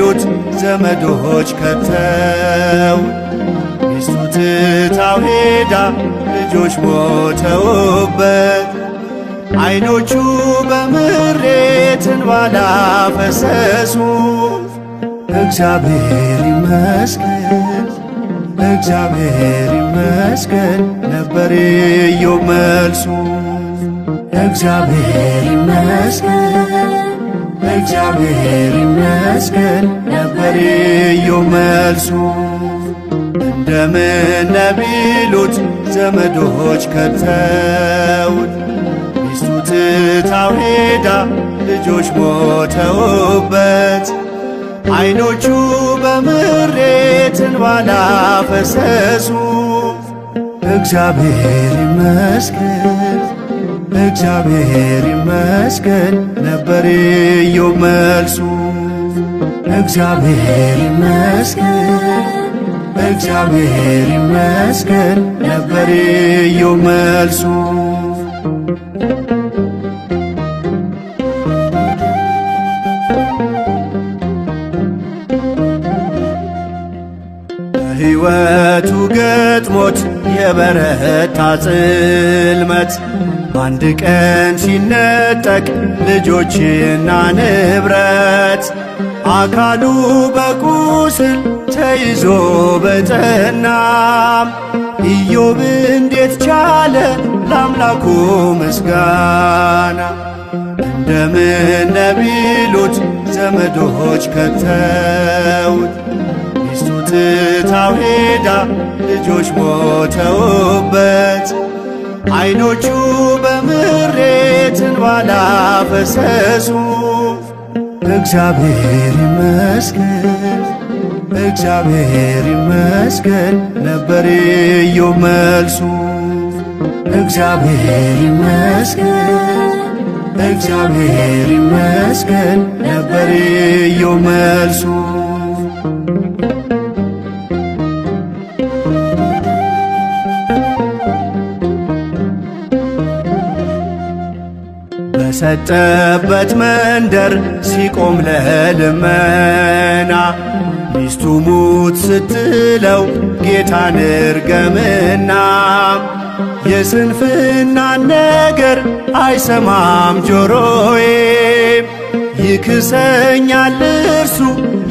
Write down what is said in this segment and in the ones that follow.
ቢሉት ዘመዶች ከተው ሚስቱ ትታው ሄዳ ልጆች ሞተውበት አይኖቹ በምሬት እንባ ላፈሰሱ እግዚአብሔር ይመስገን እግዚአብሔር ይመስገን ነበር ኢዮብ መልሱ። እግዚአብሔር ይመስገን እግዚአብሔር ይመስገን ነበር ኢዮብ መልሱ። እንደምን ቢሉት ዘመዶች ከተውት ሚስቱ ትታው ሄዳ ልጆች ሞተውበት አይኖቹ በምሬት እንባ ላፈሰሱ እግዚአብሔር ይመስገን እግዚአብሔር ይመስገን ነበር ኢዮብ መልሱ። እግዚአብሔር ይመስገን እግዚአብሔር ይመስገን ነበር ኢዮብ መልሱ። ሕይወቱ ገጥሞት የበረታ ጽልመት አንድ ቀን ሲነጠቅ ልጆችና ንብረት አካሉ በቁስል ተይዞ በጠናም ኢዮብ እንዴት ቻለ ለአምላኩ ምስጋና። እንደምን ቢሉት ዘመዶች ከተውት ሚስቱ ትታው ሄዳ ልጆች ሞተውበት አይኖቹ በምሬት እንባ ላፈሰሱ እግዚአብሔር ይመስገን እግዚአብሔር ይመስገን ነበር ኢዮብ መልሱ። እግዚአብሔር ይመስገን እግዚአብሔር ይመስገን ነበር ኢዮብ መልሱ። በሰጠበት መንደር ሲቆም ለልመና ሚስቱ ሙት ስትለው ጌታን እርገምና የስንፍናን ነገር አይሰማም ጆሮዬ ይክሰኛል እርሱ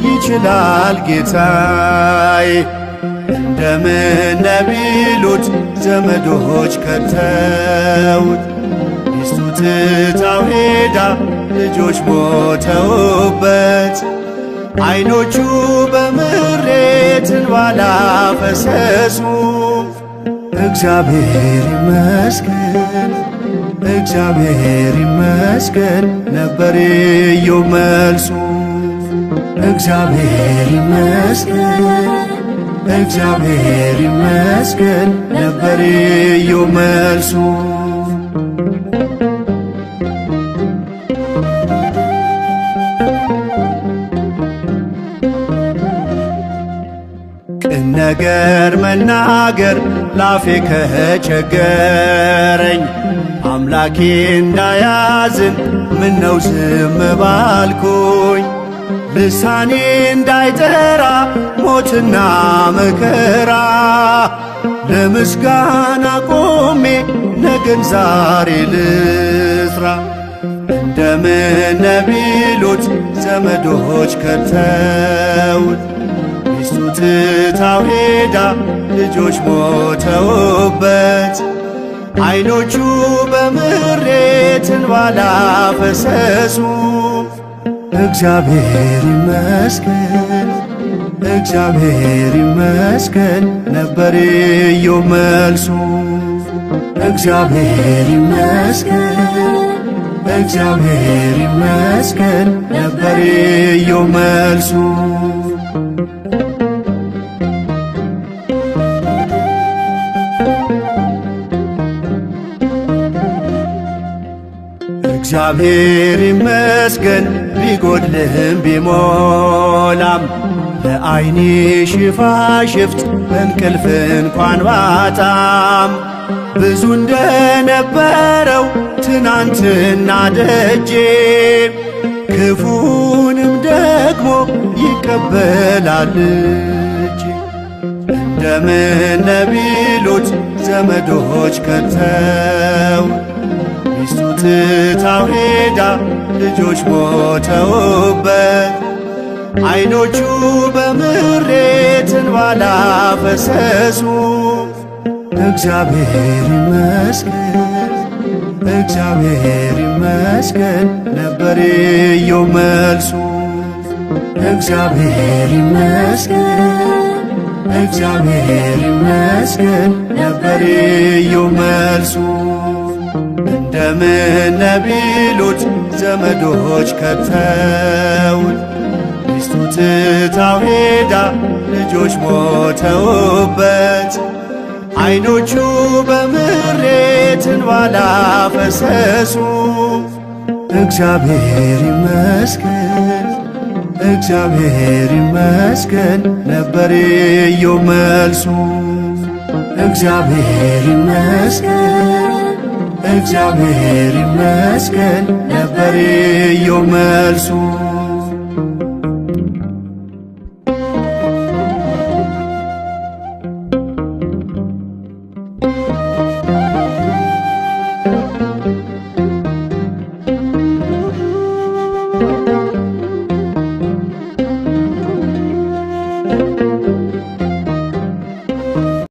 ይችላል ጌታዬ። እንደምን ቢሉት ዘመዶች ከተውት ሚስቱ ትታው ሄዳ ልጆች ሞተውበት አይኖቹ በምሬት እንባ ላፈሰሱ እግዚአብሔር ይመስገን እግዚአብሔር ይመስገን ነበር ኢዮብ መልሱ። እግዚአብሔር ይመስገን እግዚአብሔር ይመስገን ነበር ኢዮብ መልሱ። ቅን ነገር መናገር ላፌ ከቸገረኝ አምላኬ እንዳያዝን ምነው ዝም ባልኩኝ ልሳኔ እንዳይጠራ ሞትና መከራ ለምስጋና ቆሜ ነገን ዛሬ ልስራ። እንደምን ቢሉት ዘመዶች ከተውት ሚስቱ ትታው ሄዳ ልጆች ሞተውበት አይኖቹ በምሬት እንባ ላፈሰሱ እግዚአብሔር ይመስገን እግዚአብሔር ይመስገን ነበር ኢዮብ መልሱ። እግዚአብሔር ይመስገን እግዚአብሔር ይመስገን ነበር ኢዮብ መልሱ። እግዚአብሔር ይመስገን ቢጎድልህም ቢሞላም ለዓይኔ ሽፋሽፍት እንቅልፍ እንኳን ባጣም ብዙ እንደነበረው ትናንትና ደጄ ክፉንም ደግሞ ይቀበላልች። እንደምን ቢሉት ዘመዶች ከተው ሚስቱ ትታው ሄዳ ልጆች ሞተውበት ዓይኖቹ በምሬት እንባ ላፈሰሱ እግዚአብሔር ይመስገን እግዚአብሔር ይመስገን ነበር ኢዮብ መልሱ። እግዚአብሔር ይመስገን እግዚአብሔር ይመስገን ነበር ኢዮብ መልሱ። እንደምን ቢሉት ዘመዶች ከተውት ሚስቱ ትታው ሄዳ ልጆች ሞተውበት ዓይኖቹ በምሬት እንባ ላፈሰሱ እግዚአብሔር ይመስገን እግዚአብሔር ይመስገን ነበር ኢዮብ መልሱ። እግዚአብሔር ይመስገን እግዚአብሔር ይመስገን ነበር ኢዮብ መልሱ።